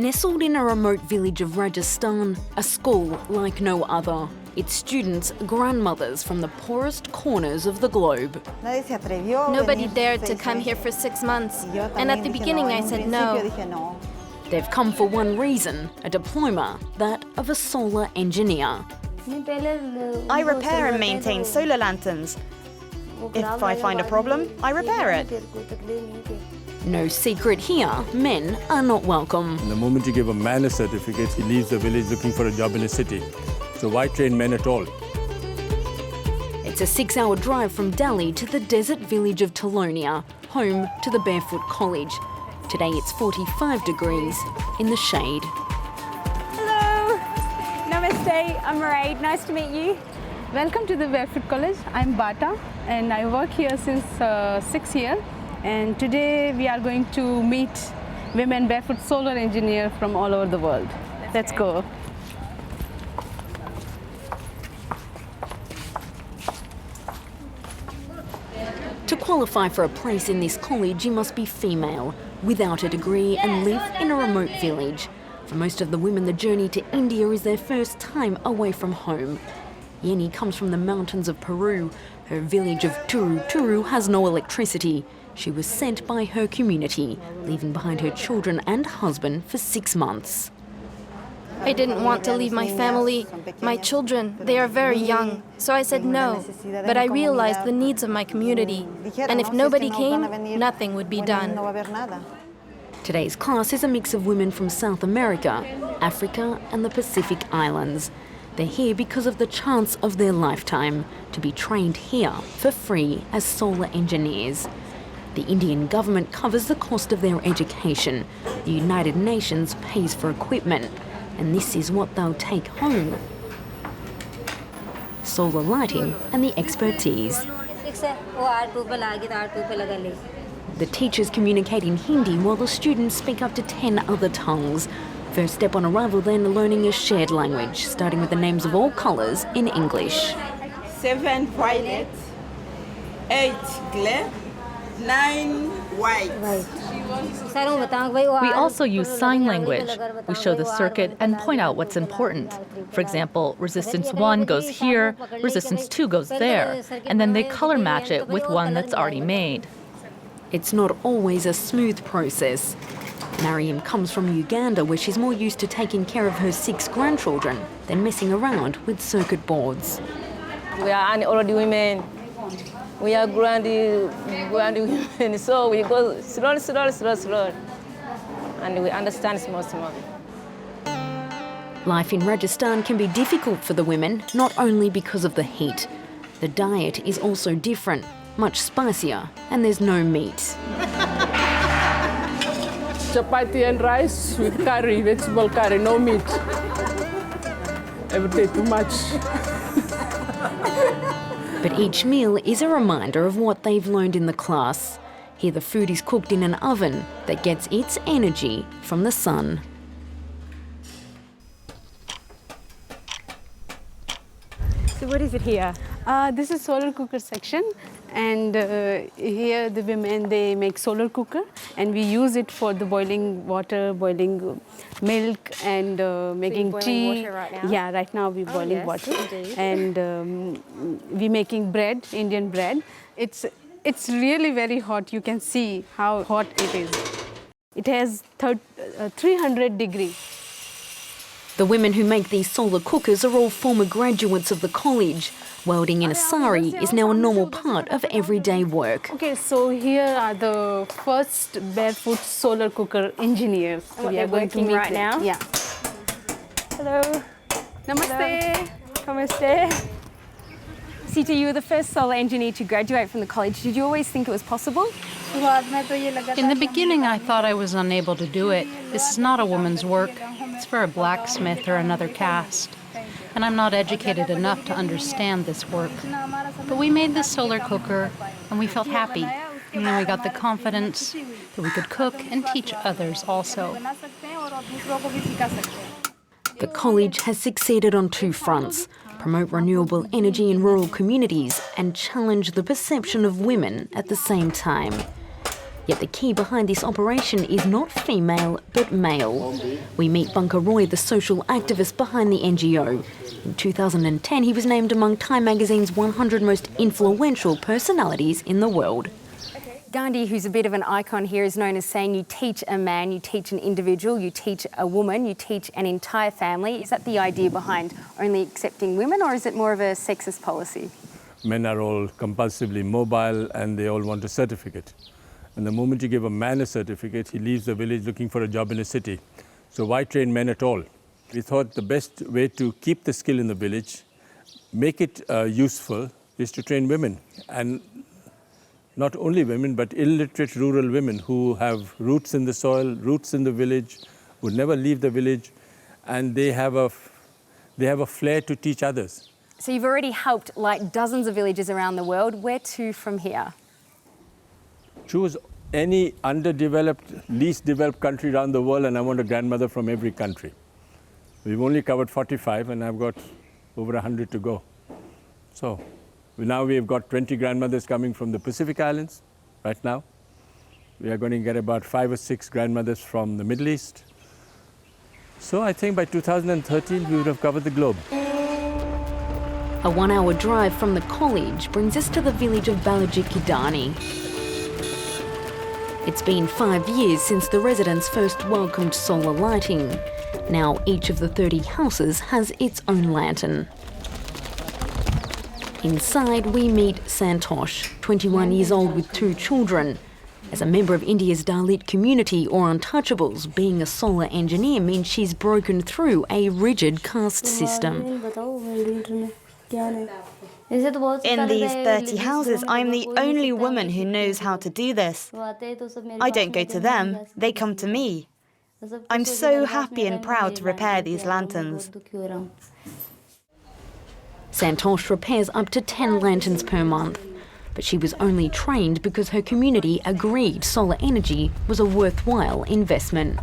Nestled in a remote village of Rajasthan, a school like no other. Its students, grandmothers from the poorest corners of the globe. Nobody dared to come here for 6 months, and at the beginning I said no. They've come for one reason, a diploma, that of a solar engineer. I repair and maintain solar lanterns. If I find a problem, I repair it. No secret here, men are not welcome. The moment you give a man a certificate, he leaves the village looking for a job in a city. So why train men at all? It's a 6-hour drive from Delhi to the desert village of Talonia, home to the Barefoot College. Today it's 45 degrees in the shade. Hello, namaste, I'm Mairead, nice to meet you. Welcome to the Barefoot College. I'm Bata and I work here since 6 years. And today we are going to meet women barefoot solar engineers from all over the world. Let's go. To qualify for a place in this college, you must be female, without a degree and live in a remote village. For most of the women, the journey to India is their first time away from home. Yeni comes from the mountains of Peru. Her village of Turu has no electricity. She was sent by her community, leaving behind her children and husband for 6 months. I didn't want to leave my family, my children. They are very young, so I said no. But I realized the needs of my community, and if nobody came, nothing would be done. Today's class is a mix of women from South America, Africa and the Pacific Islands. They're here because of the chance of their lifetime to be trained here for free as solar engineers. The Indian government covers the cost of their education. The United Nations pays for equipment. And this is what they'll take home: solar lighting and the expertise. The teachers communicate in Hindi while the students speak up to 10 other tongues. First step on arrival then, learning a shared language, starting with the names of all colours in English. 7 violet, 8 glare, 9 white. We also use sign language. We show the circuit and point out what's important. For example, resistance 1 goes here, resistance 2 goes there, and then they color match it with one that's already made. It's not always a smooth process. Mariam comes from Uganda, where she's more used to taking care of her 6 grandchildren than messing around with circuit boards. We are old women. We are grand women, so we go slow, and we understand small. Life in Rajasthan can be difficult for the women, not only because of the heat. The diet is also different, much spicier, and there's no meat. Chapati and rice with curry, vegetable curry, no meat. Every day too much. But each meal is a reminder of what they've learned in the class. Here the food is cooked in an oven that gets its energy from the sun. So what is it here? This is solar cooker section, and here the women, they make solar cooker, and we use it for the boiling water, boiling milk, and making tea. Water right now? Yeah, right now we're boiling yes, water, indeed. And we're making bread, Indian bread. It's really very hot. You can see how hot it is. It has 300 degrees. The women who make these solar cookers are all former graduates of the college. Welding in a sari is now a normal part of everyday work. Okay, so here are the first barefoot solar cooker engineers. So What, we are they're going to working meet right them. now? Yeah. Hello. Namaste. Namaste. Sita, you were the first solar engineer to graduate from the college. Did you always think it was possible? In the beginning, I thought I was unable to do it. This is not a woman's work. It's for a blacksmith or another caste. And I'm not educated enough to understand this work. But we made this solar cooker, and we felt happy. And then we got the confidence that we could cook and teach others also. The college has succeeded on 2 fronts: promote renewable energy in rural communities and challenge the perception of women at the same time. Yet the key behind this operation is not female, but male. We meet Bunker Roy, the social activist behind the NGO. In 2010, he was named among Time magazine's 100 most influential personalities in the world. Gandhi, who's a bit of an icon here, is known as saying you teach a man, you teach an individual, you teach a woman, you teach an entire family. Is that the idea behind only accepting women, or is it more of a sexist policy? Men are all compulsively mobile and they all want a certificate. And the moment you give a man a certificate, he leaves the village looking for a job in a city. So why train men at all? We thought the best way to keep the skill in the village, make it useful, is to train women. And not only women, but illiterate rural women who have roots in the soil, roots in the village, would never leave the village, and they have a flair to teach others. So you've already helped like dozens of villages around the world. Where to from here? Choose any underdeveloped, least developed country around the world, and I want a grandmother from every country. We've only covered 45, and I've got over 100 to go. So now we've got 20 grandmothers coming from the Pacific Islands right now. We are going to get about 5 or 6 grandmothers from the Middle East. So I think by 2013, we would have covered the globe. A 1-hour drive from the college brings us to the village of Balajikidani. It's been 5 years since the residents first welcomed solar lighting. Now each of the 30 houses has its own lantern. Inside we meet Santosh, 21 years old with 2 children. As a member of India's Dalit community, or Untouchables, being a solar engineer means she's broken through a rigid caste system. In these 30 houses, I'm the only woman who knows how to do this. I don't go to them, they come to me. I'm so happy and proud to repair these lanterns. Santosh repairs up to 10 lanterns per month. But she was only trained because her community agreed solar energy was a worthwhile investment.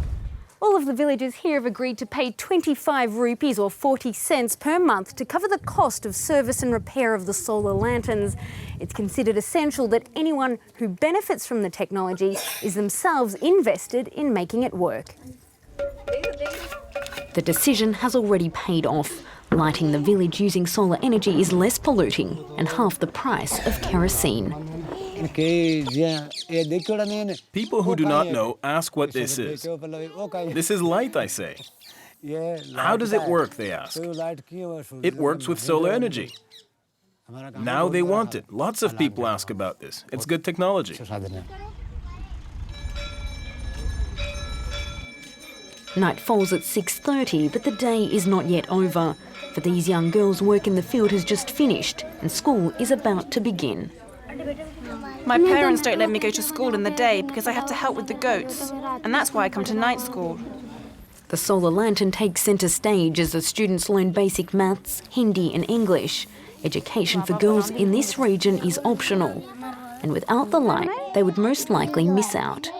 All of the villagers here have agreed to pay 25 rupees or 40 cents per month to cover the cost of service and repair of the solar lanterns. It's considered essential that anyone who benefits from the technology is themselves invested in making it work. The decision has already paid off. Lighting the village using solar energy is less polluting and half the price of kerosene. People who do not know ask what this is. This is light, I say. How does it work, they ask. It works with solar energy. Now they want it. Lots of people ask about this. It's good technology. Night falls at 6:30, but the day is not yet over. For these young girls, work in the field has just finished and school is about to begin. My parents don't let me go to school in the day because I have to help with the goats, and that's why I come to night school. The solar lantern takes centre stage as the students learn basic maths, Hindi and English. Education for girls in this region is optional, and without the light, they would most likely miss out.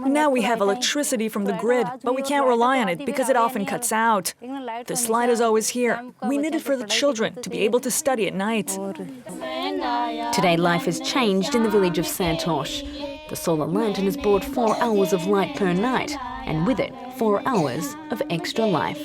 Now we have electricity from the grid, but we can't rely on it because it often cuts out. This light is always here. We need it for the children to be able to study at night. Today life has changed in the village of Santosh. The solar lantern has brought 4 hours of light per night, and with it 4 hours of extra life.